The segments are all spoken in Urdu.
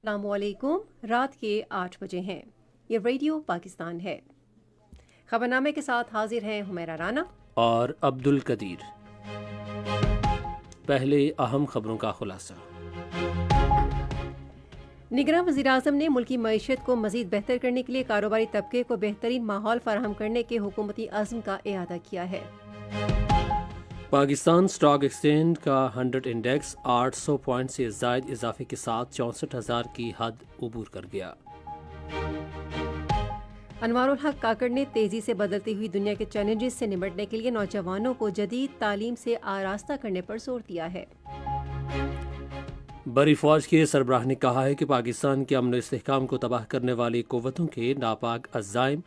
السلام علیکم۔ رات کے 8 بجے ہیں۔ یہ ریڈیو پاکستان ہے۔ خبرنامے کے ساتھ حاضر ہیں حمیرہ رانا اور عبد القدیر۔ پہلے اہم خبروں کا خلاصہ۔ نگراں وزیراعظم نے ملکی معیشت کو مزید بہتر کرنے کے لیے کاروباری طبقے کو بہترین ماحول فراہم کرنے کے حکومتی عزم کا اعادہ کیا ہے۔ پاکستان اسٹاک ایکسچینج کا 100 انڈیکس 800 پوائنٹ سے زائد اضافے کے ساتھ 64,000 کی حد عبور کر گیا۔ انوار الحق کاکڑ نے تیزی سے بدلتی ہوئی دنیا کے چیلنجز سے نمٹنے کے لیے نوجوانوں کو جدید تعلیم سے آراستہ کرنے پر زور دیا ہے۔ بری فوج کے سربراہ نے کہا ہے کہ پاکستان کے امن و استحکام کو تباہ کرنے والی قوتوں کے ناپاک عزائم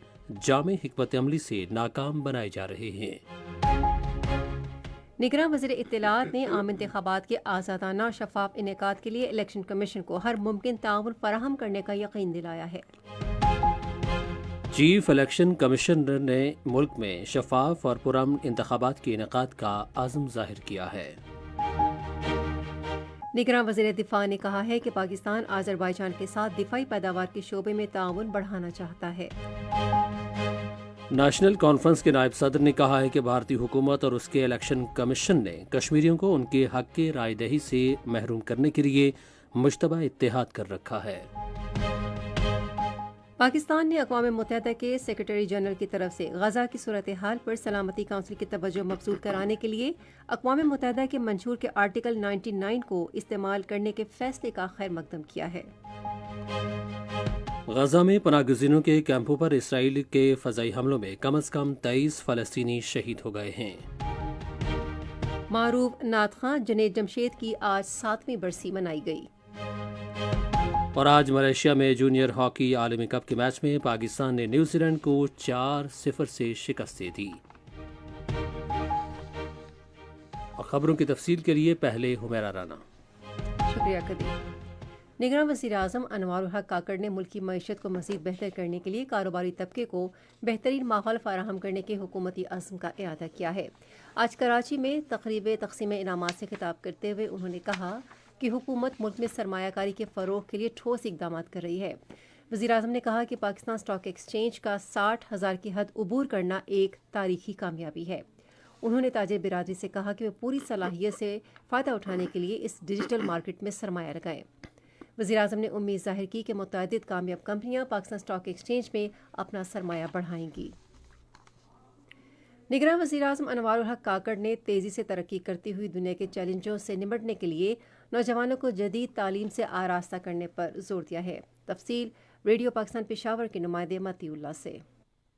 جامع حکمت عملی سے ناکام بنائے جا رہے ہیں۔ نگراں وزیر اطلاعات نے عام انتخابات کے آزادانہ شفاف انعقاد کے لیے الیکشن کمیشن کو ہر ممکن تعاون فراہم کرنے کا یقین دلایا ہے۔ چیف الیکشن کمشنر نے ملک میں شفاف اور پرامن انتخابات کے انعقاد کا عزم ظاہر کیا ہے۔ نگراں وزیر دفاع نے کہا ہے کہ پاکستان آذربائیجان کے ساتھ دفاعی پیداوار کے شعبے میں تعاون بڑھانا چاہتا ہے۔ نیشنل کانفرنس کے نائب صدر نے کہا ہے کہ بھارتی حکومت اور اس کے الیکشن کمیشن نے کشمیریوں کو ان کے حق کے رائے دہی سے محروم کرنے کے لیے مشتبہ اتحاد کر رکھا ہے۔ پاکستان نے اقوام متحدہ کے سیکرٹری جنرل کی طرف سے غزہ کی صورتحال پر سلامتی کونسل کی توجہ مبذول کرانے کے لیے اقوام متحدہ کے منشور کے آرٹیکل 99 کو استعمال کرنے کے فیصلے کا خیر مقدم کیا ہے۔ غزہ میں پناہ گزینوں کے کیمپوں پر اسرائیل کے فضائی حملوں میں کم از کم 23 فلسطینی شہید ہو گئے ہیں۔ معروف نعت خواں جنید جمشید کی آج 7ویں برسی منائی گئی۔ اور آج ملیشیا میں جونیئر ہاکی عالمی کپ کے میچ میں پاکستان نے نیوزی لینڈ کو 4-0 سے شکست دے دی۔ اور خبروں کی تفصیل کے لیے پہلے حمیرہ رانا۔ شکریہ قدیر۔ نگراں وزیر اعظم انوار الحق کاکڑ نے ملکی معیشت کو مزید بہتر کرنے کے لیے کاروباری طبقے کو بہترین ماحول فراہم کرنے کے حکومتی عزم کا اعادہ کیا ہے۔ آج کراچی میں تقریب تقسیم انعامات سے خطاب کرتے ہوئے انہوں نے کہا کہ حکومت ملک میں سرمایہ کاری کے فروغ کے لیے ٹھوس اقدامات کر رہی ہے۔ وزیر اعظم نے کہا کہ پاکستان اسٹاک ایکسچینج کا 60,000 کی حد عبور کرنا ایک تاریخی کامیابی ہے۔ انہوں نے تاجر برادری سے کہا کہ وہ پوری صلاحیت سے فائدہ اٹھانے کے لیے اس ڈیجیٹل مارکیٹ میں سرمایہ لگائیں۔ وزیر اعظم نے امید ظاہر کی کہ متعدد کامیاب کمپنیاں پاکستان اسٹاک ایکسچینج میں اپنا سرمایہ بڑھائیں گی۔ نگراں وزیر اعظم انوار الحق کاکڑ نے تیزی سے ترقی کرتی ہوئی دنیا کے چیلنجوں سے نمٹنے کے لیے نوجوانوں کو جدید تعلیم سے آراستہ کرنے پر زور دیا ہے۔ تفصیل ریڈیو پاکستان پشاور کے نمائندے متی اللہ سے۔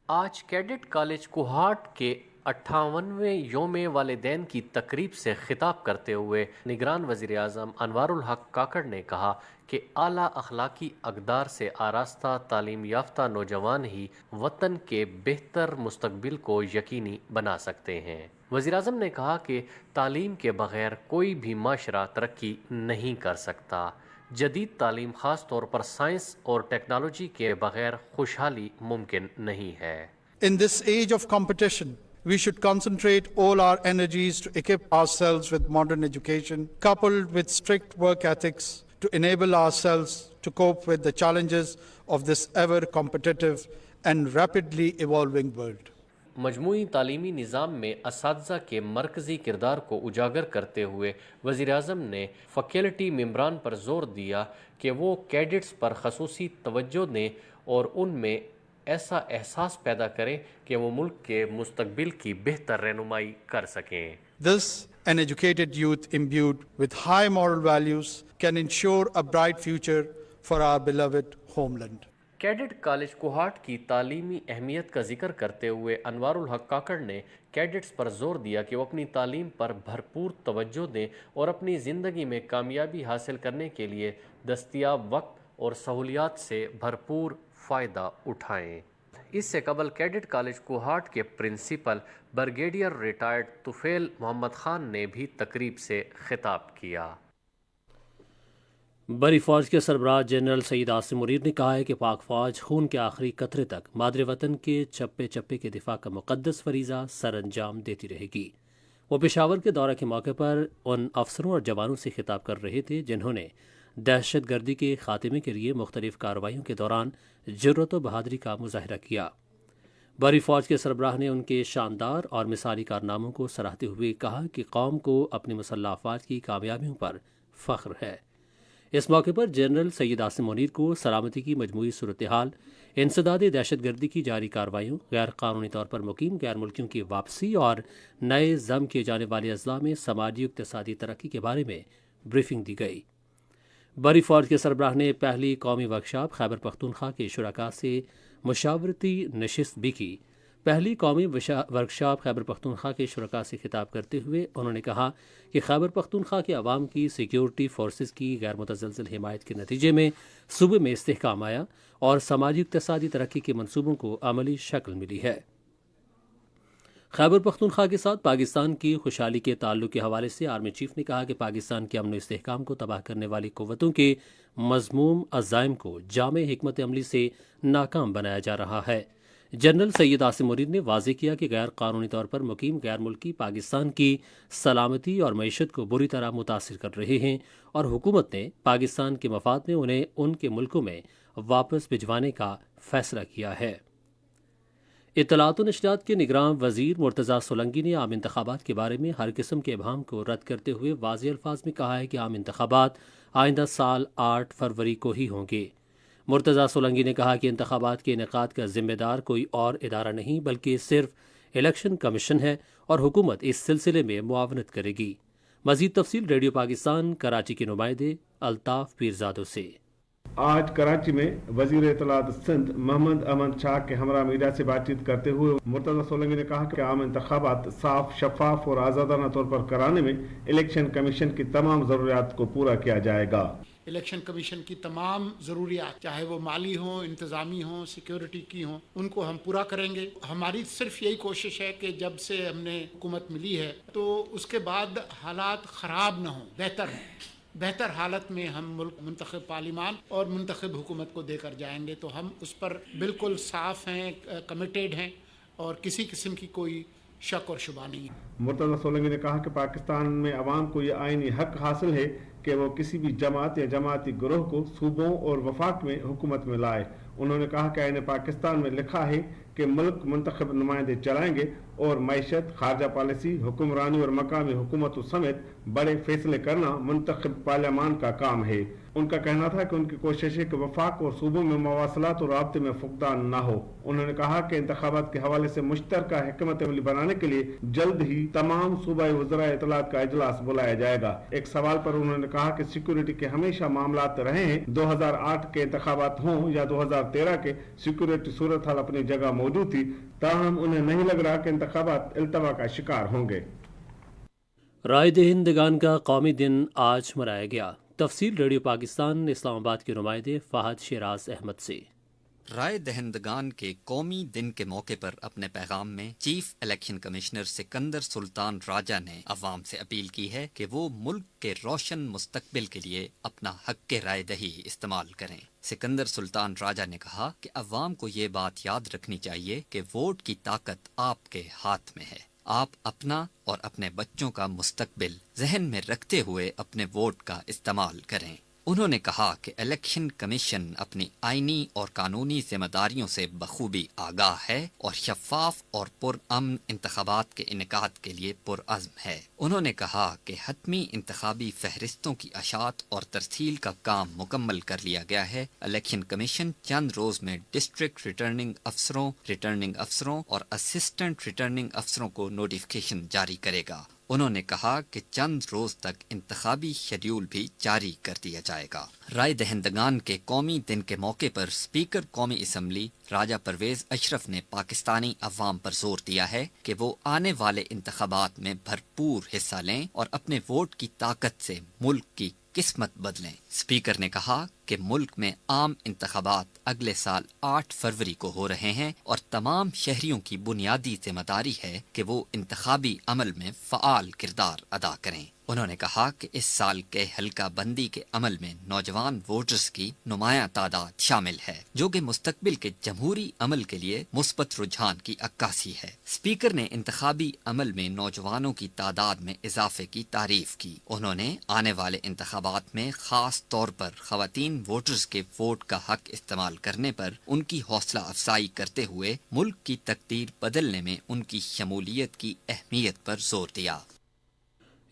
آج کیڈٹ کالج کوہاٹ کے 58ویں یوم والدین کی تقریب سے خطاب کرتے ہوئے نگران وزیر اعظم انوار الحق کاکڑ نے کہا کہ اعلیٰ اخلاقی اقدار سے آراستہ تعلیم یافتہ نوجوان ہی وطن کے بہتر مستقبل کو یقینی بنا سکتے ہیں۔ وزیر اعظم نے کہا کہ تعلیم کے بغیر کوئی بھی معاشرہ ترقی نہیں کر سکتا۔ جدید تعلیم خاص طور پر سائنس اور ٹیکنالوجی کے بغیر خوشحالی ممکن نہیں ہے۔ In this age of competition, we should concentrate all our energies to equip ourselves with modern education, coupled with strict work ethics to enable ourselves to cope with the challenges of this ever-competitive and rapidly evolving world. مجموعی تعلیمی نظام میں اساتذہ کے مرکزی کردار کو اجاگر کرتے ہوئے وزیر اعظم نے فیکلٹی ممبران پر زور دیا کہ وہ کیڈٹس پر خصوصی توجہ دیں اور ان میں ایسا احساس پیدا کریں کہ وہ ملک کے مستقبل کی بہتر رہنمائی کر سکیں۔ This, an educated youth imbued with high moral values can ensure a bright future for our beloved homeland. Cadet college Kohat کی تعلیمی اہمیت کا ذکر کرتے ہوئے انوار الحق کاکڑ نے کیڈٹس پر زور دیا کہ وہ اپنی تعلیم پر بھرپور توجہ دیں اور اپنی زندگی میں کامیابی حاصل کرنے کے لیے دستیاب وقت اور سہولیات سے بھرپور فائدہ اٹھائیں۔ اس سے قبل کیڈٹ کالج کوہاٹ کے پرنسپل بریگیڈیئر ریٹائرڈ طفیل محمد خان نے بھی تقریب سے خطاب کیا۔ بری فوج کے سربراہ جنرل سعید عاصم منیر نے کہا ہے کہ پاک فوج خون کے آخری قطرے تک مادر وطن کے چپے چپے کے دفاع کا مقدس فریضہ سر انجام دیتی رہے گی۔ وہ پشاور کے دورہ کے موقع پر ان افسروں اور جوانوں سے خطاب کر رہے تھے جنہوں نے دہشت گردی کے خاتمے کے لیے مختلف کارروائیوں کے دوران جرأت و بہادری کا مظاہرہ کیا۔ بری فوج کے سربراہ نے ان کے شاندار اور مثالی کارناموں کو سراہتے ہوئے کہا کہ قوم کو اپنی مسلح افواج کی کامیابیوں پر فخر ہے۔ اس موقع پر جنرل سید عاصم منیر کو سلامتی کی مجموعی صورتحال، انسداد دہشت گردی کی جاری کارروائیوں، غیر قانونی طور پر مقیم غیر ملکیوں کی واپسی اور نئے ضم کیے جانے والے اضلاع میں سماجی اقتصادی ترقی کے بارے میں بریفنگ دی گئی۔ بری فوج کے سربراہ نے پہلی قومی ورکشاپ خیبر پختونخوا کے شرکاء سے مشاورتی نشست بھی کی۔ پہلی قومی ورکشاپ خیبر پختونخوا کے شرکاء سے خطاب کرتے ہوئے انہوں نے کہا کہ خیبر پختونخوا کے عوام کی سیکیورٹی فورسز کی غیر متزلزل حمایت کے نتیجے میں صوبے میں استحکام آیا اور سماجی اقتصادی ترقی کے منصوبوں کو عملی شکل ملی ہے۔ خیبر پختونخوا کے ساتھ پاکستان کی خوشحالی کے تعلق کے حوالے سے آرمی چیف نے کہا کہ پاکستان کے امن و استحکام کو تباہ کرنے والی قوتوں کے مذموم عزائم کو جامع حکمت عملی سے ناکام بنایا جا رہا ہے۔ جنرل سید عاصم منیر نے واضح کیا کہ غیر قانونی طور پر مقیم غیر ملکی پاکستان کی سلامتی اور معیشت کو بری طرح متاثر کر رہے ہیں اور حکومت نے پاکستان کے مفاد میں انہیں ان کے ملکوں میں واپس بھجوانے کا فیصلہ کیا ہے۔ اطلاعات و نشریات کے نگراں وزیر مرتضیٰ سولنگی نے عام انتخابات کے بارے میں ہر قسم کے ابہام کو رد کرتے ہوئے واضح الفاظ میں کہا ہے کہ عام انتخابات آئندہ سال 8 فروری کو ہی ہوں گے۔ مرتضیٰ سولنگی نے کہا کہ انتخابات کے انعقاد کا ذمہ دار کوئی اور ادارہ نہیں بلکہ صرف الیکشن کمیشن ہے اور حکومت اس سلسلے میں معاونت کرے گی۔ مزید تفصیل ریڈیو پاکستان کراچی کے نمائندے الطاف پیرزادہ سے۔ آج کراچی میں وزیر اطلاعات سندھ محمد احمد شاہ کے ہمراہ میڈیا سے بات چیت کرتے ہوئے مرتضیٰ سولنگی نے کہا کہ عام انتخابات صاف، شفاف اور آزادانہ طور پر کرانے میں الیکشن کمیشن کی تمام ضروریات کو پورا کیا جائے گا۔ الیکشن کمیشن کی تمام ضروریات چاہے وہ مالی ہوں، انتظامی ہوں، سیکیورٹی کی ہوں، ان کو ہم پورا کریں گے۔ ہماری صرف یہی کوشش ہے کہ جب سے ہم نے حکومت ملی ہے تو اس کے بعد حالات خراب نہ ہوں، بہتر ہوں۔ بہتر حالت میں ہم ملک منتخب پارلیمان اور منتخب حکومت کو دے کر جائیں گے، تو ہم اس پر بالکل صاف ہیں، کمیٹیڈ ہیں اور کسی قسم کی کوئی شک اور شبہ نہیں ہے۔ مرتضیٰ سولنگی نے کہا کہ پاکستان میں عوام کو یہ آئینی حق حاصل ہے کہ وہ کسی بھی جماعت یا جماعتی گروہ کو صوبوں اور وفاق میں حکومت میں لائے۔ انہوں نے کہا کہ آئین پاکستان میں لکھا ہے کہ ملک منتخب نمائندے چلائیں گے اور معیشت، خارجہ پالیسی، حکمرانی اور مقامی حکومتوں سمیت بڑے فیصلے کرنا منتخب پارلیمان کا کام ہے۔ ان کا کہنا تھا کہ ان کی کوشش ہے کہ وفاق اور صوبوں میں مواصلات اور رابطے میں فقدان نہ ہو۔ انہوں نے کہا کہ انتخابات کے حوالے سے مشترکہ حکمت عملی بنانے کے لیے جلد ہی تمام صوبائی وزرائے اطلاعات کا اجلاس بلایا جائے گا۔ ایک سوال پر انہوں نے کہا کہ سیکیورٹی کے ہمیشہ معاملات رہے ہیں، 2008 کے انتخابات ہوں یا 2013 کے، سیکیورٹی صورتحال اپنی جگہ موجود تھی، تاہم انہیں نہیں لگ رہا کہ انتخابات التوا کا شکار ہوں گے۔ رائے دہندگان کا قومی دن آج منایا گیا۔ تفصیل ریڈیو پاکستان اسلام آباد کے نمائندے فہد شیراز احمد سے۔ رائے دہندگان کے قومی دن کے موقع پر اپنے پیغام میں چیف الیکشن کمشنر سکندر سلطان راجہ نے عوام سے اپیل کی ہے کہ وہ ملک کے روشن مستقبل کے لیے اپنا حق رائے دہی استعمال کریں۔ سکندر سلطان راجہ نے کہا کہ عوام کو یہ بات یاد رکھنی چاہیے کہ ووٹ کی طاقت آپ کے ہاتھ میں ہے۔ آپ اپنا اور اپنے بچوں کا مستقبل ذہن میں رکھتے ہوئے اپنے ووٹ کا استعمال کریں۔ انہوں نے کہا کہ الیکشن کمیشن اپنی آئینی اور قانونی ذمہ داریوں سے بخوبی آگاہ ہے اور شفاف اور پرامن انتخابات کے انعقاد کے لیے پرعزم ہے۔ انہوں نے کہا کہ حتمی انتخابی فہرستوں کی اشاعت اور ترسیل کا کام مکمل کر لیا گیا ہے۔ الیکشن کمیشن چند روز میں ڈسٹرکٹ ریٹرننگ افسروں اور اسسٹنٹ ریٹرننگ افسروں کو نوٹیفیکیشن جاری کرے گا۔ انہوں نے کہا کہ چند روز تک انتخابی شیڈیول بھی جاری کر دیا جائے گا۔ رائے دہندگان کے قومی دن کے موقع پر اسپیکر قومی اسمبلی راجہ پرویز اشرف نے پاکستانی عوام پر زور دیا ہے کہ وہ آنے والے انتخابات میں بھرپور حصہ لیں اور اپنے ووٹ کی طاقت سے ملک کی قسمت بدلیں۔ اسپیکر نے کہا کہ ملک میں عام انتخابات اگلے سال 8 فروری کو ہو رہے ہیں اور تمام شہریوں کی بنیادی ذمہ داری ہے کہ وہ انتخابی عمل میں فعال کردار ادا کریں۔ انہوں نے کہا کہ اس سال کے حلقہ بندی کے عمل میں نوجوان ووٹرز کی نمایاں تعداد شامل ہے، جو کہ مستقبل کے جمہوری عمل کے لیے مثبت رجحان کی عکاسی ہے۔ اسپیکر نے انتخابی عمل میں نوجوانوں کی تعداد میں اضافے کی تعریف کی۔ انہوں نے آنے والے انتخابات میں خاص طور پر خواتین ووٹرز کے ووٹ کا حق استعمال کرنے پر ان کی حوصلہ افزائی کرتے ہوئے ملک کی تقدیر بدلنے میں ان کی شمولیت کی اہمیت پر زور دیا۔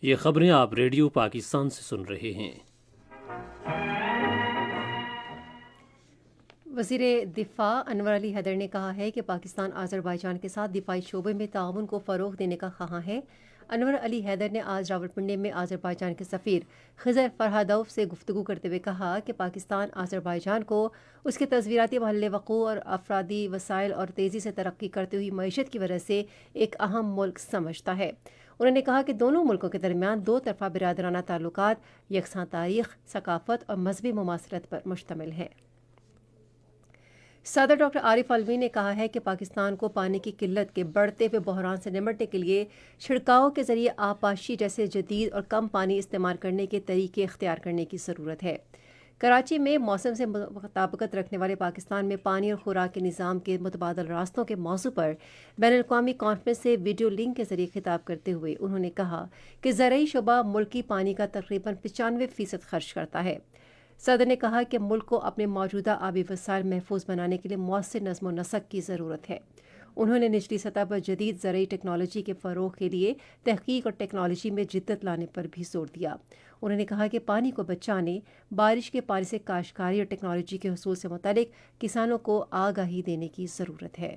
یہ خبریں آپ ریڈیو پاکستان سے سن رہے ہیں۔ وزیر دفاع انور علی حیدر نے کہا ہے کہ پاکستان آذربائیجان کے ساتھ دفاعی شعبے میں تعاون کو فروغ دینے کا خواہاں ہے۔ انور علی حیدر نے آج راولپنڈی میں آذربائیجان کے سفیر خضر فرہادوف سے گفتگو کرتے ہوئے کہا کہ پاکستان آذربائیجان کو اس کے تصویراتی محل وقوع اور افرادی وسائل اور تیزی سے ترقی کرتی ہوئی معیشت کی وجہ سے ایک اہم ملک سمجھتا ہے۔ انہوں نے کہا کہ دونوں ملکوں کے درمیان دو طرفہ برادرانہ تعلقات یکساں تاریخ، ثقافت اور مذہبی مماثلت پر مشتمل ہیں۔ صدر ڈاکٹر عارف علوی نے کہا ہے کہ پاکستان کو پانی کی قلت کے بڑھتے ہوئے بحران سے نمٹنے کے لیے چھڑکاؤ کے ذریعے آبپاشی جیسے جدید اور کم پانی استعمال کرنے کے طریقے اختیار کرنے کی ضرورت ہے۔ کراچی میں موسم سے مطابقت رکھنے والے پاکستان میں پانی اور خوراک کے نظام کے متبادل راستوں کے موضوع پر بین الاقوامی کانفرنس سے ویڈیو لنک کے ذریعے خطاب کرتے ہوئے انہوں نے کہا کہ زرعی شعبہ ملکی پانی کا تقریباً 95% خرچ کرتا ہے۔ صدر نے کہا کہ ملک کو اپنے موجودہ آبی وسائل محفوظ بنانے کے لیے مؤثر نظم و نسق کی ضرورت ہے۔ انہوں نے نچلی سطح پر جدید زرعی ٹیکنالوجی کے فروغ کے لیے تحقیق اور ٹیکنالوجی میں جدت لانے پر بھی زور دیا۔ انہوں نے کہا کہ پانی کو بچانے، بارش کے پانی سے کاشتکاری اور ٹیکنالوجی کے حصول سے متعلق کسانوں کو آگاہی دینے کی ضرورت ہے۔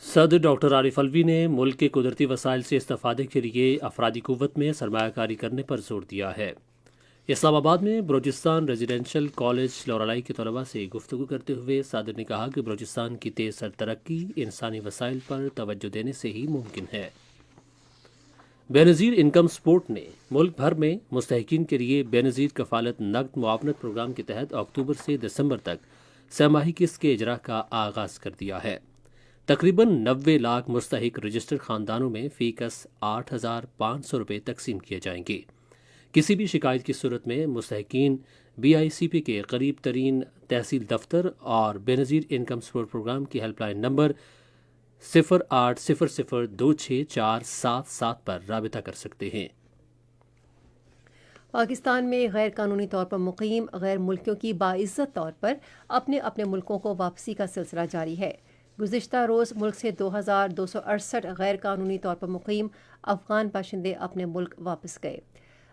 صدر ڈاکٹر عارف علوی نے ملک کے قدرتی وسائل سے استفادے کے لیے افرادی قوت میں سرمایہ کاری کرنے پر زور دیا ہے۔ اسلام آباد میں بلوچستان ریزیڈینشل کالج لورالائی کے طلباء سے گفتگو کرتے ہوئے صدر نے کہا کہ بلوچستان کی تیز سر ترقی انسانی وسائل پر توجہ دینے سے ہی ممکن ہے۔ بے نظیر انکم سپورٹ نے ملک بھر میں مستحقین کے لیے بے نظیر کفالت نقد معاونت پروگرام کے تحت اکتوبر سے دسمبر تک سہ ماہی قسط کے اجرا کا آغاز کر دیا ہے۔ تقریباً 90 لاکھ مستحق رجسٹرڈ خاندانوں میں فی کس 8,500 روپے تقسیم کیے جائیں گے۔ کسی بھی شکایت کی صورت میں مستحقین BICP کے قریب ترین تحصیل دفتر اور بے نظیر انکم سپورٹ پروگرام کی ہیلپ لائن نمبر 0800264777 پر رابطہ کر سکتے ہیں۔ پاکستان میں غیر قانونی طور پر مقیم غیر ملکیوں کی باعزت طور پر اپنے اپنے ملکوں کو واپسی کا سلسلہ جاری ہے۔ گزشتہ روز ملک سے 2,268 غیر قانونی طور پر مقیم افغان باشندے اپنے ملک واپس گئے۔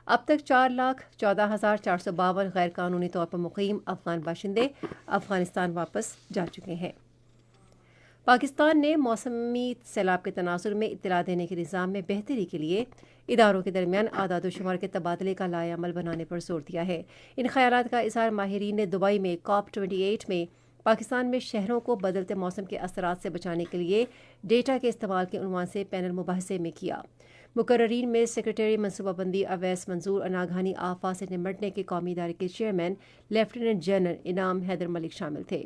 اب تک 4,14,452 غیر قانونی طور پر مقیم افغان باشندے افغانستان واپس جا چکے ہیں۔ پاکستان نے موسمی سیلاب کے تناظر میں اطلاع دینے کے نظام میں بہتری کے لیے اداروں کے درمیان اعداد و شمار کے تبادلے کا لائحہ عمل بنانے پر زور دیا ہے۔ ان خیالات کا اظہار ماہرین نے دبئی میں COP28 میں پاکستان میں شہروں کو بدلتے موسم کے اثرات سے بچانے کے لیے ڈیٹا کے استعمال کے عنوان سے پینل مباحثے میں کیا۔ مقررین میں سیکریٹری منصوبہ بندی اویس منظور اور ناگہانی آفات سے نمٹنے کے قومی ادارے کے چیئرمین لیفٹیننٹ جنرل انعام حیدر ملک شامل تھے۔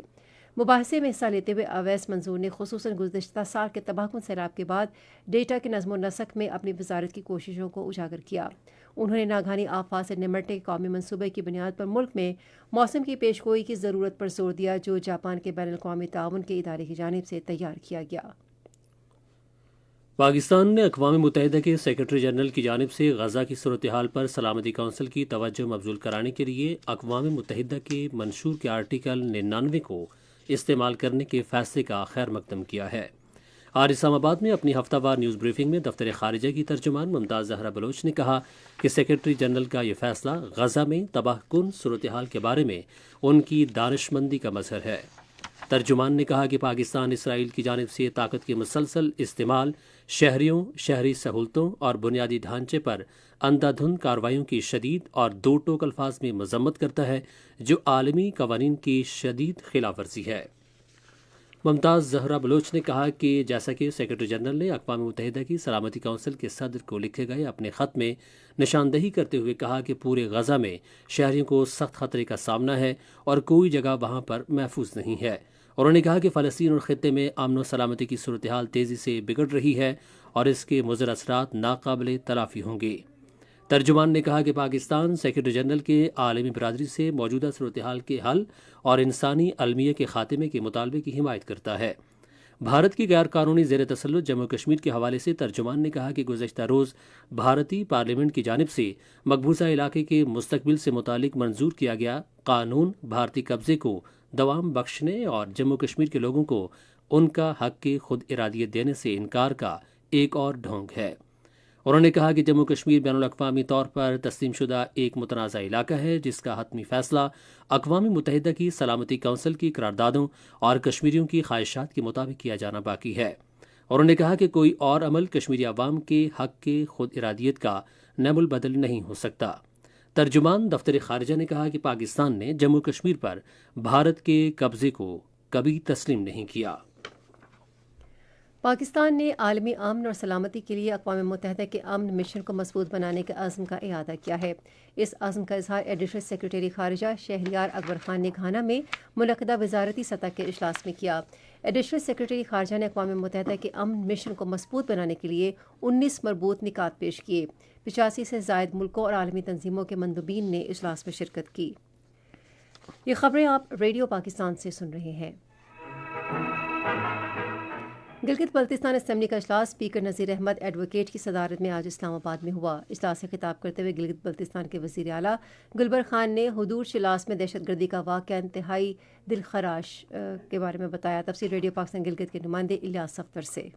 مباحثے میں حصہ لیتے ہوئے اویس منظور نے خصوصاً گزشتہ سال کے تباہ کن سیلاب کے بعد ڈیٹا کے نظم و نسق میں اپنی وزارت کی کوششوں کو اجاگر کیا۔ انہوں نے ناگہانی آفات سے نمٹنے کے قومی منصوبے کی بنیاد پر ملک میں موسم کی پیشگوئی کی ضرورت پر زور دیا، جو جاپان کے بین الاقوامی تعاون کے ادارے کی جانب سے تیار کیا گیا۔ پاکستان نے اقوام متحدہ کے سیکرٹری جنرل کی جانب سے غزہ کی صورتحال پر سلامتی کونسل کی توجہ مبذول کرانے کے لیے اقوام متحدہ کے منشور کے آرٹیکل 99 کو استعمال کرنے کے فیصلے کا خیر مقدم کیا ہے۔ آج اسلام آباد میں اپنی ہفتہ وار نیوز بریفنگ میں دفتر خارجہ کی ترجمان ممتاز زہرا بلوچ نے کہا کہ سیکرٹری جنرل کا یہ فیصلہ غزہ میں تباہ کن صورتحال کے بارے میں ان کی دانشمندی کا مظہر ہے۔ ترجمان نے کہا کہ پاکستان اسرائیل کی جانب سے طاقت کے مسلسل استعمال، شہریوں، شہری سہولتوں اور بنیادی ڈھانچے پر اندھا دھند کارروائیوں کی شدید اور دو ٹوک الفاظ میں مذمت کرتا ہے، جو عالمی قوانین کی شدید خلاف ورزی ہے۔ ممتاز زہرا بلوچ نے کہا کہ جیسا کہ سیکرٹری جنرل نے اقوام متحدہ کی سلامتی کونسل کے صدر کو لکھے گئے اپنے خط میں نشاندہی کرتے ہوئے کہا کہ پورے غزہ میں شہریوں کو سخت خطرے کا سامنا ہے اور کوئی جگہ وہاں پر محفوظ نہیں ہے۔ انہوں نے کہا کہ فلسطین اور خطے میں امن و سلامتی کی صورتحال تیزی سے بگڑ رہی ہے اور اس کے مضر اثرات ناقابل تلافی ہوں گے۔ ترجمان نے کہا کہ پاکستان سیکرٹری جنرل کے عالمی برادری سے موجودہ صورتحال کے حل اور انسانی المیہ کے خاتمے کے مطالبے کی حمایت کرتا ہے۔ بھارت کی غیر قانونی زیر تسلط جموں کشمیر کے حوالے سے ترجمان نے کہا کہ گزشتہ روز بھارتی پارلیمنٹ کی جانب سے مقبوضہ علاقے کے مستقبل سے متعلق منظور کیا گیا قانون بھارتی قبضے کو دوام بخشنے اور جموں کشمیر کے لوگوں کو ان کا حق کی خود ارادیت دینے سے انکار کا ایک اور ڈھونگ ہے۔ انہوں نے کہا کہ جموں کشمیر بین الاقوامی طور پر تسلیم شدہ ایک متنازع علاقہ ہے جس کا حتمی فیصلہ اقوام متحدہ کی سلامتی کونسل کی قراردادوں اور کشمیریوں کی خواہشات کے مطابق کیا جانا باقی ہے۔ انہوں نے کہا کہ کوئی اور عمل کشمیری عوام کے حق کے خود ارادیت کا نعم البدل نہیں ہو سکتا۔ ترجمان دفتر خارجہ نے کہا کہ پاکستان نے جموں کشمیر پر بھارت کے قبضے کو کبھی تسلیم نہیں کیا۔ پاکستان نے عالمی امن اور سلامتی کے لیے اقوام متحدہ کے امن مشن کو مضبوط بنانے کے عزم کا اعادہ کیا ہے۔ اس عزم کا اظہار ایڈیشنل سیکرٹری خارجہ شہریار اکبر خان نے گھانا میں منعقدہ وزارتی سطح کے اجلاس میں کیا۔ ایڈیشنل سیکرٹری خارجہ نے اقوام متحدہ کے امن مشن کو مضبوط بنانے کے لیے 19 مربوط نکات پیش کیے۔ 85 سے زائد ملکوں اور عالمی تنظیموں کے مندوبین نے اجلاس میں شرکت کی۔ یہ خبریں آپ ریڈیو پاکستان سے سن رہے ہیں۔ گلگت بلتستان اسمبلی کا اجلاس اسپیکر نذیر احمد ایڈوکیٹ کی صدارت میں آج اسلام آباد میں ہوا۔ اجلاس سے خطاب کرتے ہوئے گلگت بلتستان کے وزیر اعلیٰ گلبر خان نے حدود شلاس میں دہشت گردی کا واقعہ انتہائی دلخراش کے بارے میں بتایا۔ تفصیل ریڈیو پاکستان گلگت کے نمائندے الیاس صفدر سے۔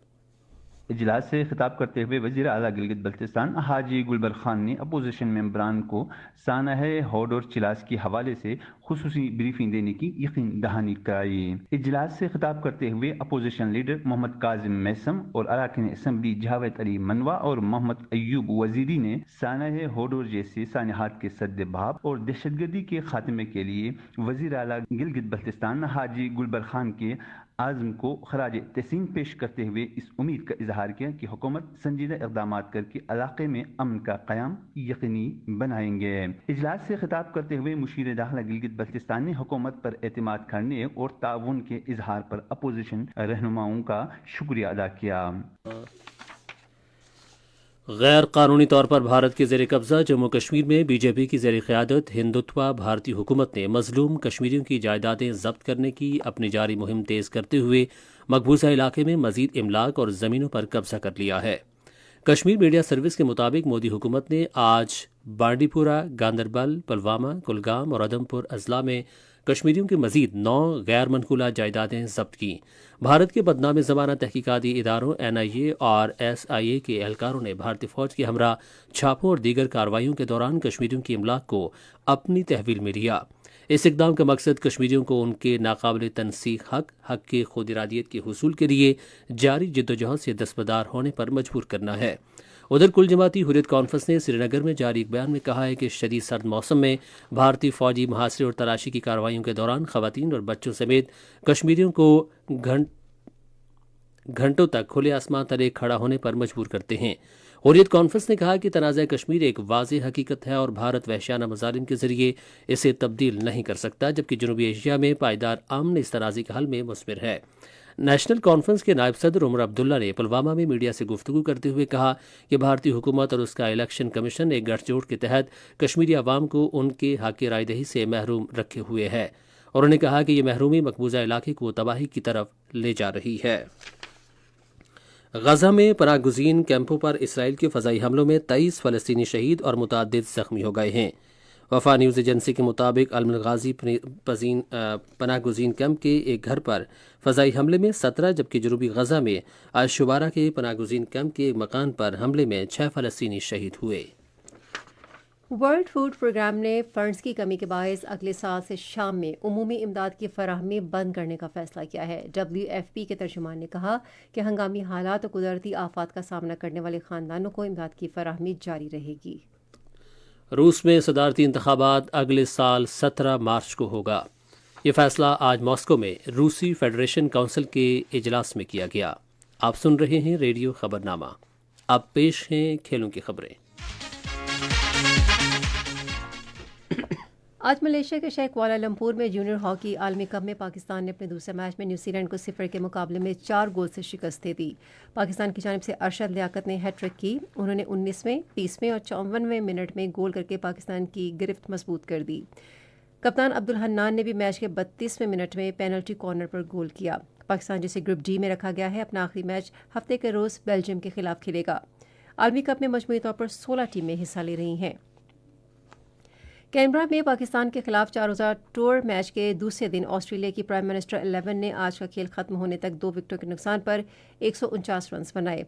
اجلاس سے خطاب کرتے ہوئے وزیر اعلیٰ گلگت بلتستان حاجی گلبر خان نے اپوزیشن ممبران کو سانحہ ہودور چلاس کے حوالے سے خصوصی بریفنگ دینے کی یقین دہانی کرائی۔ اجلاس سے خطاب کرتے ہوئے اپوزیشن لیڈر محمد کاظم میسم اور اراکین اسمبلی جاوید علی منوا اور محمد ایوب وزیری نے سانحہ ہودور جیسے سانحات کے سد باب اور دہشت گردی کے خاتمے کے لیے وزیر اعلیٰ گلگت بلتستان حاجی گلبر خان کے عزم کو خراج تحسین پیش کرتے ہوئے اس امید کا اظہار کیا کہ حکومت سنجیدہ اقدامات کر کے علاقے میں امن کا قیام یقینی بنائیں گے۔ اجلاس سے خطاب کرتے ہوئے مشیر داخلہ گلگت بلتستان نے حکومت پر اعتماد کرنے اور تعاون کے اظہار پر اپوزیشن رہنماؤں کا شکریہ ادا کیا۔ غیر قانونی طور پر بھارت کے زیر قبضہ جموں کشمیر میں بی جے پی کی زیر قیادت ہندوتوا بھارتی حکومت نے مظلوم کشمیریوں کی جائیدادیں ضبط کرنے کی اپنی جاری مہم تیز کرتے ہوئے مقبوضہ علاقے میں مزید املاک اور زمینوں پر قبضہ کر لیا ہے۔ کشمیر میڈیا سروس کے مطابق مودی حکومت نے آج بانڈی پورہ، گاندربل، پلوامہ، کلگام اور ادھمپور اضلاع میں کشمیریوں کی مزید 9 غیر منقولہ جائیدادیں ضبط کیں۔ بھارت کے بدنام زمانہ تحقیقاتی اداروں NIA اور SIA کے اہلکاروں نے بھارتی فوج کے ہمراہ چھاپوں اور دیگر کارروائیوں کے دوران کشمیریوں کی املاک کو اپنی تحویل میں لیا۔ اس اقدام کا مقصد کشمیریوں کو ان کے ناقابل تنسیق حق کے خود ارادیت کے حصول کے لیے جاری جدوجہد سے دستبردار ہونے پر مجبور کرنا ہے۔ ادھر کل جماعتی حریت کانفرنس نے سری نگر میں جاری ایک بیان میں کہا ہے کہ شدید سرد موسم میں بھارتی فوجی محاصرے اور تلاشی کی کارروائیوں کے دوران خواتین اور بچوں سمیت کشمیریوں کو گھنٹوں تک کھلے آسمان تلے کھڑا ہونے پر مجبور کرتے ہیں۔ حریت کانفرنس نے کہا کہ تنازع کشمیر ایک واضح حقیقت ہے اور بھارت وحشیانہ مظالم کے ذریعے اسے تبدیل نہیں کر سکتا، جبکہ جنوبی ایشیا میں پائیدار امن اس تنازع کے حل میں مثمر ہے۔ نیشنل کانفرنس کے نائب صدر عمر عبداللہ نے پلوامہ میں میڈیا سے گفتگو کرتے ہوئے کہا کہ بھارتی حکومت اور اس کا الیکشن کمیشن ایک گٹھ جوڑ کے تحت کشمیری عوام کو ان کے حق رائے دہی سے محروم رکھے ہوئے ہے۔ انہوں نے کہا کہ یہ محرومی مقبوضہ علاقے کو تباہی کی طرف لے جا رہی ہے۔ غزہ میں پناہ گزین کیمپوں پر اسرائیل کے فضائی حملوں میں 23 فلسطینی شہید اور متعدد زخمی ہو گئے ہیں۔ وفا نیوز ایجنسی کے مطابق الغازی پناہ گزین کیمپ کے ایک گھر پر فضائی حملے میں 17، جبکہ جنوبی غزہ میں الشبارہ کے پناہ گزین کیمپ کے ایک مکان پر حملے میں 6 فلسطینی شہید ہوئے۔ ورلڈ فوڈ پروگرام نے فنڈز کی کمی کے باعث اگلے سال سے شام میں عمومی امداد کی فراہمی بند کرنے کا فیصلہ کیا ہے۔ WFP کے ترجمان نے کہا کہ ہنگامی حالات اور قدرتی آفات کا سامنا کرنے والے خاندانوں کو امداد کی فراہمی جاری رہے گی۔ روس میں صدارتی انتخابات اگلے سال 17 مارچ کو ہوگا۔ یہ فیصلہ آج ماسکو میں روسی فیڈریشن کونسل کے اجلاس میں کیا گیا۔ آپ سن رہے ہیں ریڈیو خبرنامہ۔ اب پیش ہیں کھیلوں کی خبریں۔ آج ملیشیا کے شہر کوالالمپور میں جونیئر ہاکی عالمی کپ میں پاکستان نے اپنے دوسرے میچ میں نیوزی لینڈ کو 0 کے مقابلے میں 4 گول سے شکست دے دی۔ پاکستان کی جانب سے ارشد لیاقت نے ہیٹ ٹرک کی۔ انہوں نے 19ویں، 30ویں اور 54ویں منٹ میں گول کر کے پاکستان کی گرفت مضبوط کر دی۔ کپتان عبدالحنان نے بھی میچ کے 32ویں منٹ میں پینلٹی کارنر پر گول کیا۔ پاکستان جسے گروپ ڈی میں رکھا گیا ہے اپنا آخری میچ ہفتے کے روز بیلجیم کے خلاف کھیلے گا۔ عالمی کپ میں مجموعی طور پر 16 ٹیمیں حصہ لے رہی ہیں۔ کینبرا میں پاکستان کے خلاف 4 روزہ ٹور میچ کے دوسرے دن آسٹریلیا کی پرائم منسٹر 11 نے آج کا کھیل ختم ہونے تک 2 وکٹوں کے نقصان پر 149 رنز بنائے۔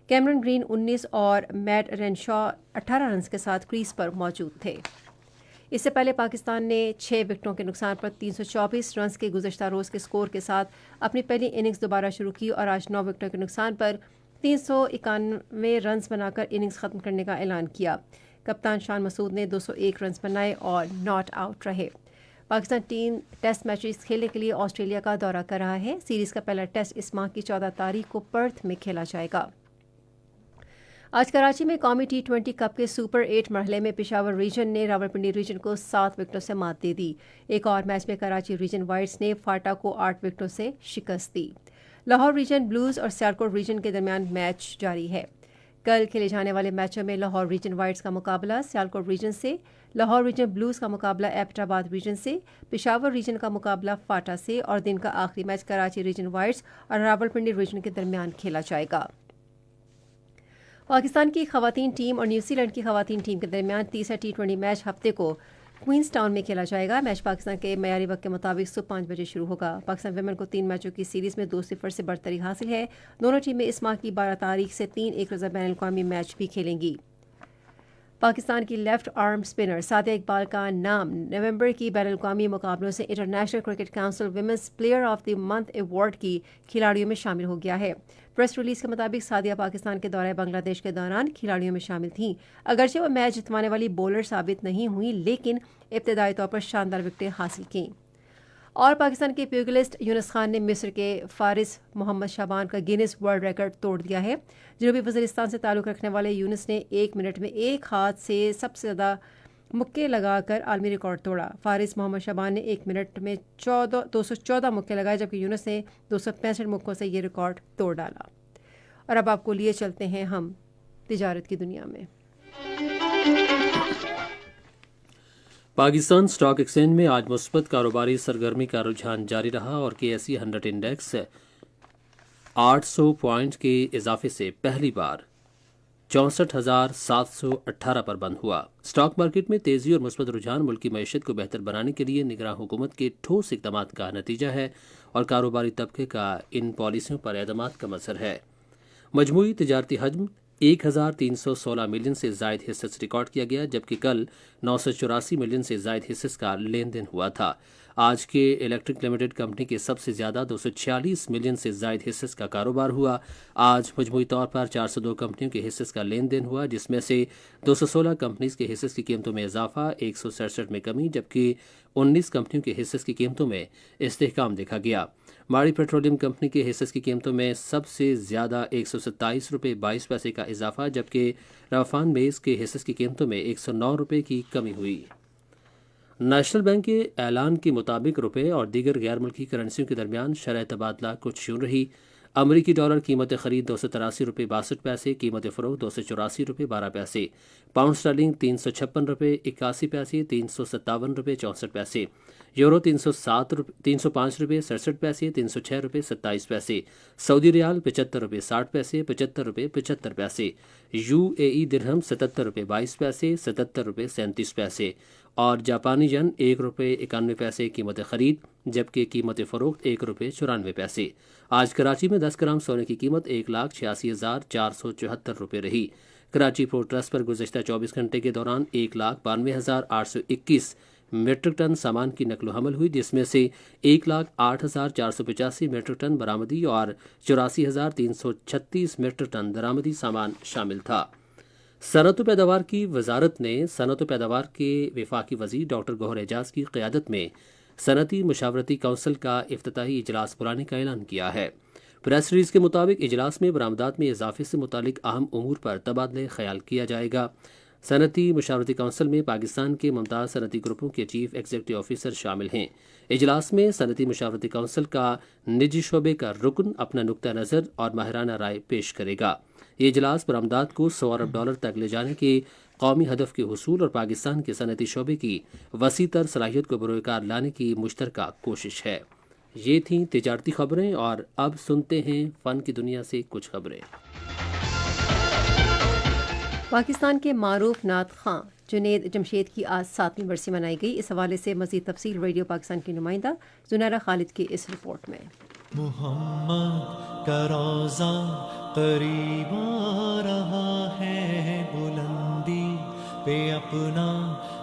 کیمرن گرین 19 اور میٹ رینشا 18 رنز کے ساتھ کریز پر موجود تھے۔ اس سے پہلے پاکستان نے 6 وکٹوں کے نقصان پر 324 رنز کے گزشتہ روز کے سکور کے ساتھ اپنی پہلی اننگز دوبارہ شروع کی اور آج 9 وکٹوں کے نقصان پر 391 رنز بنا کر اننگز ختم کرنے کا اعلان کیا۔ کپتان شان مسعود نے 201 رنز بنائے اور ناٹ آؤٹ رہے۔ پاکستان ٹیم ٹیسٹ میچز کھیلنے کے لیے آسٹریلیا کا دورہ کر رہا ہے۔ سیریز کا پہلا ٹیسٹ اس ماہ کی 14 تاریخ کو پرتھ میں کھیلا جائے گا۔ آج کراچی میں قومی T20 کپ کے سپر 8 مرحلے میں پشاور ریجن نے راولپنڈی ریجن کو 7 وکٹوں سے مات دے دی۔ ایک اور میچ میں کراچی ریجن وائٹس نے فاٹا کو 8 وکٹوں سے شکست دی۔ لاہور ریجن بلوز اور سیالکوٹ ریجن کے درمیان میچ جاری ہے۔ کل کھیلے جانے والے میچوں میں لاہور ریجن وائٹس کا مقابلہ سیالکوٹ ریجن سے، لاہور ریجن بلوز کا مقابلہ ایبٹ آباد ریجن سے، پشاور ریجن کا مقابلہ فاٹا سے اور دن کا آخری میچ کراچی ریجن وائٹس اور راولپنڈی ریجن کے درمیان کھیلا جائے گا۔ پاکستان کی خواتین ٹیم اور نیوزی لینڈ کی خواتین ٹیم کے درمیان تیسرا T20 میچ ہفتے کو کوئنز ٹاؤن میں کھیلا جائے گا۔ میچ پاکستان کے معیاری وقت کے مطابق صبح 5 بجے شروع ہوگا۔ پاکستان ویمن کو 3 میچوں کی سیریز میں 2-0 سے برتری حاصل ہے۔ دونوں ٹیمیں اس ماہ کی 12 تاریخ سے 3 ایک روزہ بین الاقوامی میچ بھی کھیلیں گی۔ پاکستان کی left arm spinner Sadia Iqbal کا نام نومبر کی بین الاقوامی مقابلوں سے international cricket council women's player of the month award کی کھلاڑیوں میں شامل ہو گیا ہے۔ پریس ریلیز کے مطابق سعدیہ پاکستان کے دورہ بنگلہ دیش کے دوران کھلاڑیوں میں شامل تھیں۔ اگرچہ وہ میچ جتوانے والی بولر ثابت نہیں ہوئی لیکن ابتدائی طور پر شاندار وکٹیں حاصل کیں۔ اور پاکستان کے پیوگلسٹ یونس خان نے مصر کے فارس محمد شعبان کا گینس ورلڈ ریکارڈ توڑ دیا ہے۔ جنوبی وزیرستان سے تعلق رکھنے والے یونس نے 1 منٹ میں ایک ہاتھ سے سب سے زیادہ مکے لگا کر عالمی ریکارڈ توڑا۔ فارس محمد شعبان نے 1 منٹ میں 214 مکے لگائے جبکہ یونس نے 265 مکوں سے یہ ریکارڈ توڑ ڈالا۔ اور اب آپ کو لیے چلتے ہیں ہم تجارت کی دنیا میں۔ پاکستان اسٹاک ایکسچینج میں آج مثبت کاروباری سرگرمی کا رجحان جاری رہا اور KSE 100 انڈیکس 800 پوائنٹ کے اضافے سے پہلی بار 64,718 پر بند ہوا۔ اسٹاک مارکیٹ میں تیزی اور مثبت رجحان ملکی معیشت کو بہتر بنانے کے لیے نگراں حکومت کے ٹھوس اقدامات کا نتیجہ ہے اور کاروباری طبقے کا ان پالیسیوں پر اعتماد کا مظہر ہے۔ مجموعی تجارتی حجم 1,316 ملین سے زائد حصص ریکارڈ کیا گیا جبکہ کل 984 ملین سے زائد حصص کا لین دین ہوا تھا۔ آج کے الیکٹرک لمیٹڈ کمپنی کے سب سے زیادہ 246 ملین سے زائد حصص کا کاروبار ہوا۔ آج مجموعی طور پر 402 کمپنیوں کے حصص کا لین دین ہوا جس میں سے 216 کمپنیز کے حصص کی قیمتوں میں اضافہ، 167 میں کمی جبکہ 19 کمپنیوں کے حصص کی قیمتوں میں استحکام دیکھا گیا۔ ماڑی پیٹرولیم کمپنی کے حصص کی قیمتوں میں سب سے زیادہ 127 روپے 22 پیسے کا اضافہ جبکہ رافان بیس کے حصص کی قیمتوں میں 109 روپے کی کمی ہوئی۔ نیشنل بینک کے اعلان کے مطابق روپے اور دیگر غیر ملکی کرنسیوں کے درمیان شرح تبادلہ کچھ یوں رہی۔ امریکی ڈالر قیمت خرید 283 روپے 62 پیسے، قیمت فروخت 284 روپے 12 پیسے، پاؤنڈ اسٹرلنگ 356 روپے 81 پیسے، 357 روپے 64 پیسے، یورو 305 روپے 67 پیسے، 306 روپے 27 پیسے، سعودی ریال 75 روپے 60 پیسے، 75 روپے 75 پیسے، UAE درہم 77 روپے 22 پیسے، 77 روپے 37 پیسے اور جاپانی ین 1 روپے 91 پیسے قیمت خرید جبکہ قیمت فروخت 1 روپے 94 پیسے۔ آج کراچی میں 10 گرام سونے کی قیمت 1,86,474 روپے رہی۔ کراچی پورٹ ٹرسٹ پر گزشتہ 24 گھنٹے کے دوران 1,92,821 میٹرک ٹن سامان کی نقل و حمل ہوئی جس میں سے 1,08,485 میٹرک ٹن برآمدی اور 84,336 میٹرک ٹن درآمدی سامان شامل تھا۔ صنعت و پیداوار کی وزارت نے صنعت و پیداوار کے وفاقی وزیر ڈاکٹر گوہر اعجاز کی قیادت میں صنعتی مشاورتی کونسل کا افتتاحی اجلاس بلانے کا اعلان کیا ہے۔ پریس ریلیز کے مطابق اجلاس میں برآمدات میں اضافے سے متعلق اہم امور پر تبادلہ خیال کیا جائے گا۔ صنعتی مشاورتی کونسل میں پاکستان کے ممتاز صنعتی گروپوں کے چیف ایگزیکٹو آفیسر شامل ہیں۔ اجلاس میں صنعتی مشاورتی کونسل کا نجی شعبے کا رکن اپنا نقطہ نظر اور ماہرانہ رائے پیش کرے گا۔ یہ اجلاس برآمدات کو $100 ارب تک لے جانے کے قومی ہدف کے حصول اور پاکستان کے صنعتی شعبے کی وسیع تر صلاحیت کو بروئے کار لانے کی مشترکہ کوشش ہے۔ یہ تھیں تجارتی خبریں، اور اب سنتے ہیں فن کی دنیا سے کچھ خبریں۔ پاکستان کے معروف نعت خواں جنید جمشید کی آج 7ویں برسی منائی گئی۔ اس حوالے سے مزید تفصیل ریڈیو پاکستان کی نمائندہ زنیرہ خالد کی اس رپورٹ میں۔ محمد کا روزہ قریب آ رہا ہے، بلندی پہ اپنا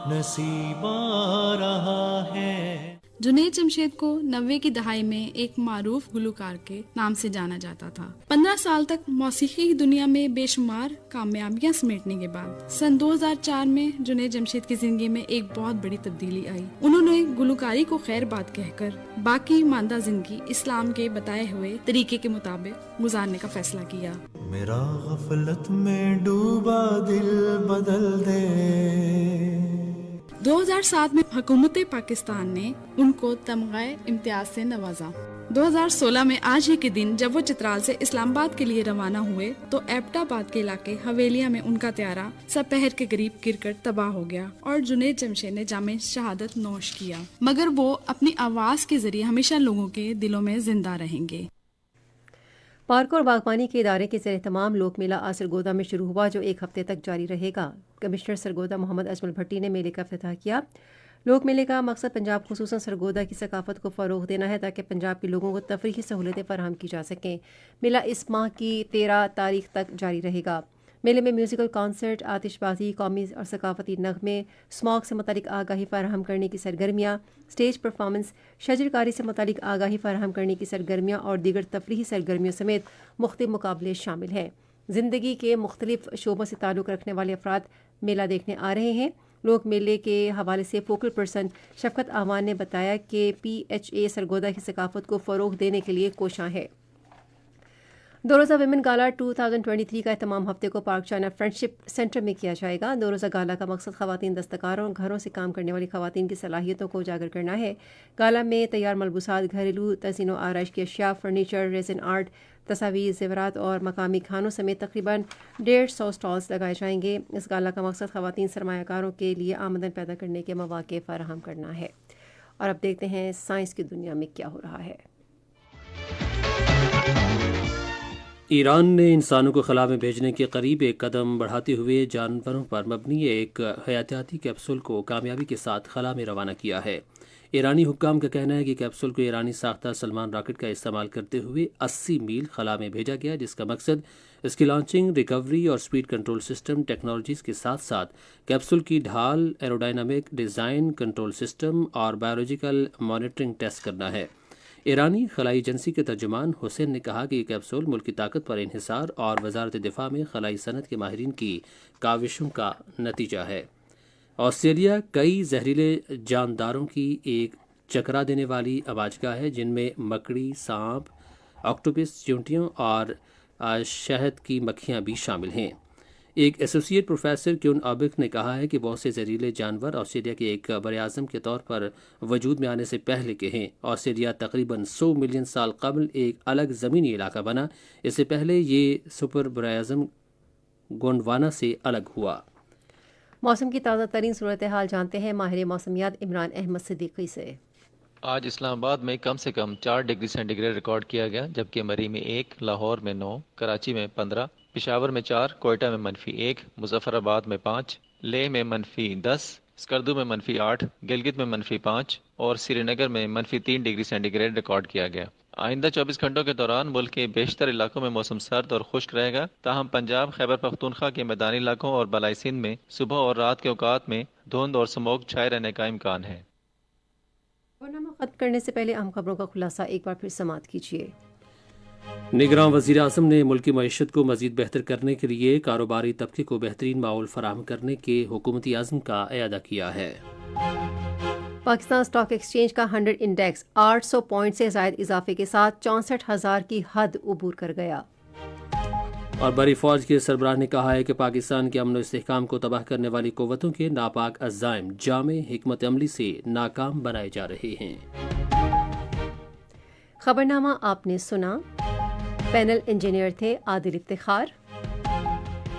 نصیب آ رہا ہے۔ جنید جمشید کو 90 کی دہائی میں ایک معروف گلوکار کے نام سے جانا جاتا تھا۔ 15 سال تک موسیقی کی دنیا میں بے شمار کامیابیاں سمیٹنے کے بعد سن 2004 میں جنید جمشید کی زندگی میں ایک بہت بڑی تبدیلی آئی۔ انہوں نے گلوکاری کو خیر بات کہہ کر باقی ماندہ زندگی اسلام کے بتائے ہوئے طریقے کے مطابق گزارنے کا فیصلہ کیا۔ میرا غفلت میں ڈوبا دل بدل دے۔ 2007 میں حکومت پاکستان نے ان کو تمغہ امتیاز سے نوازا۔ 2016 میں آج ہی کے دن جب وہ چترال سے اسلام آباد کے لیے روانہ ہوئے تو ایبٹ آباد کے علاقے حویلیہ میں ان کا طیارہ سپہر کے قریب گر کر تباہ ہو گیا اور جنید جمشید نے جامع شہادت نوش کیا، مگر وہ اپنی آواز کے ذریعے ہمیشہ لوگوں کے دلوں میں زندہ رہیں گے۔ پارک اور باغبانی کے ادارے کے زیر اہتمام لوک میلہ آج سرگودا میں شروع ہوا، جو 1 ہفتے تک جاری رہے گا۔ کمشنر سرگودا محمد اجمل بھٹی نے میلے کا افتتاح کیا۔ لوک میلے کا مقصد پنجاب خصوصاً سرگودا کی ثقافت کو فروغ دینا ہے تاکہ پنجاب کے لوگوں کو تفریحی سہولتیں فراہم کی جا سکیں۔ میلہ اس ماہ کی 13 تاریخ تک جاری رہے گا۔ میلے میں میوزیکل کانسرٹ، آتش بازی، قومی اور ثقافتی نغمے، اسموگ سے متعلق آگاہی فراہم کرنے کی سرگرمیاں، اسٹیج پرفارمنس، شجر کاری سے متعلق آگاہی فراہم کرنے کی سرگرمیاں اور دیگر تفریحی سرگرمیوں سمیت مختلف مقابلے شامل ہیں۔ زندگی کے مختلف شعبوں سے تعلق رکھنے والے افراد میلہ دیکھنے آ رہے ہیں۔ لوک میلے کے حوالے سے فوکل پرسن شفقت آوان نے بتایا کہ PHA سرگودا کی ثقافت کو فروغ دینے کے لیے کوشاں ہے۔ 2 روزہ ویمن گالا 2023 کا اہتمام ہفتے کو پارک چائنا فرینڈشپ سینٹر میں کیا جائے گا۔ 2 روزہ گالا کا مقصد خواتین دستکاروں اور گھروں سے کام کرنے والی خواتین کی صلاحیتوں کو اجاگر کرنا ہے۔ گالا میں تیار ملبوسات، گھریلو تزئین و آرائش کی اشیاء، فرنیچر، ریزن آرٹ، تصاویر، زیورات اور مقامی کھانوں سمیت تقریباً 150 سٹالز لگائے جائیں گے۔ اس گالا کا مقصد خواتین سرمایہ کاروں کے لیے آمدن پیدا کرنے کے مواقع فراہم کرنا ہے۔ اور اب دیکھتے ہیں سائنس کی دنیا میں کیا ہو رہا ہے۔ ایران نے انسانوں کو خلا میں بھیجنے کے قریب ایک قدم بڑھاتے ہوئے جانوروں پر مبنی ایک حیاتیاتی کیپسول کو کامیابی کے ساتھ خلا میں روانہ کیا ہے۔ ایرانی حکام کا کہنا ہے کہ کیپسول کو ایرانی ساختہ سلمان راکٹ کا استعمال کرتے ہوئے 80 میل خلا میں بھیجا گیا، جس کا مقصد اس کی لانچنگ، ریکوری اور سپیڈ کنٹرول سسٹم ٹیکنالوجیز کے ساتھ ساتھ کیپسول کی ڈھال، ایروڈائنامک ڈیزائن، کنٹرول سسٹم اور بایولوجیکل مانیٹرنگ ٹیسٹ کرنا ہے۔ ایرانی خلائی ایجنسی کے ترجمان حسین نے کہا کہ یہ کیپسول ملک کی طاقت پر انحصار اور وزارت دفاع میں خلائی صنعت کے ماہرین کی کاوشوں کا نتیجہ ہے۔ آسٹریلیا کئی زہریلے جانداروں کی ایک چکرا دینے والی آبادگاہ ہے، جن میں مکڑی، سانپ، آکٹوپس، چیونٹیوں اور شہد کی مکھیاں بھی شامل ہیں۔ ایک ایسوسیٹ پروفیسر کیون آبک نے کہا ہے کہ بہت سے زہریلے جانور آسٹریلیا کے ایک براعظم کے طور پر وجود میں آنے سے پہلے کے ہیں۔ آسٹریلیا تقریباً 100 ملین سال قبل ایک الگ زمینی علاقہ بنا، اس سے پہلے یہ سپر براعظم گونڈوانا سے الگ ہوا۔ موسم کی تازہ ترین صورتحال جانتے ہیں ماہر موسمیات عمران احمد صدیقی سے۔ آج اسلام آباد میں کم سے کم 4 ڈگری سینٹی گریڈ ریکارڈ کیا گیا، جبکہ مری میں 1، لاہور میں 9، کراچی میں 15، پشاور میں 4، کوئٹہ میں -1، مظفر آباد میں 5، لیہ میں -10، اسکردو میں -8، گلگت میں -5 اور سری نگر میں -3 ڈگری سینٹی گریڈ ریکارڈ کیا گیا۔ آئندہ 24 گھنٹوں کے دوران ملک کے بیشتر علاقوں میں موسم سرد اور خشک رہے گا، تاہم پنجاب، خیبر پختونخوا کے میدانی علاقوں اور بالائی سندھ میں صبح اور رات کے اوقات میں دھند اور سموگ چھائے رہنے کا امکان ہے۔ خبرنامہ ختم کرنے سے پہلے اہم خبروں کا خلاصہ ایک بار پھر سماعت کیجیے۔ نگراں وزیر اعظم نے ملکی معیشت کو مزید بہتر کرنے کے لیے کاروباری طبقے کو بہترین ماحول فراہم کرنے کے حکومتی عزم کا اعادہ کیا ہے۔ پاکستان اسٹاک ایکسچینج کا 100 انڈیکس 800 پوائنٹ سے زائد اضافے کے ساتھ 64,000 کی حد عبور کر گیا۔ اور بری فوج کے سربراہ نے کہا ہے کہ پاکستان کے امن و استحکام کو تباہ کرنے والی قوتوں کے ناپاک عزائم جامع حکمت عملی سے ناکام بنائے جا رہے ہیں۔ خبرنامہ آپ نے سنا۔ پینل انجینئر تھے عادل افتخار،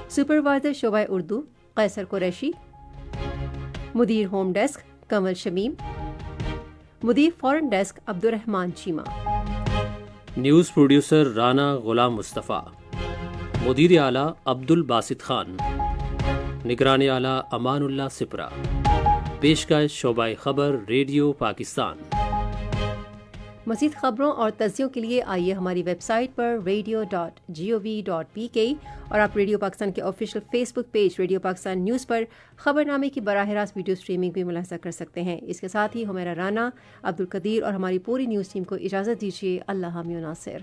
سپروائزر شعبہ اردو قیصر قریشی، مدیر ہوم ڈیسک کمل شمیم، مدیر فورن desk Abdul Rahman Cheema, news producer Rana Ghulam Mustafa, مدیر اعلیٰ عبد الباسط خان، نگران اعلیٰ امان اللہ سپرا، پیشکش شعبہ خبر ریڈیو پاکستان۔ مزید خبروں اور تجزیوں کے لیے آئیے ہماری ویب سائٹ پر radio.gov.pk اور آپ ریڈیو پاکستان کے آفیشیل فیس بک پیج ریڈیو پاکستان نیوز پر خبرنامے کی براہ راست ویڈیو اسٹریمنگ بھی ملاحظہ کر سکتے ہیں۔ اس کے ساتھ ہی ہمیرا رانا، عبد القدیر اور ہماری پوری نیوز ٹیم کو اجازت دیجیے۔ اللہ حامی و ناصر۔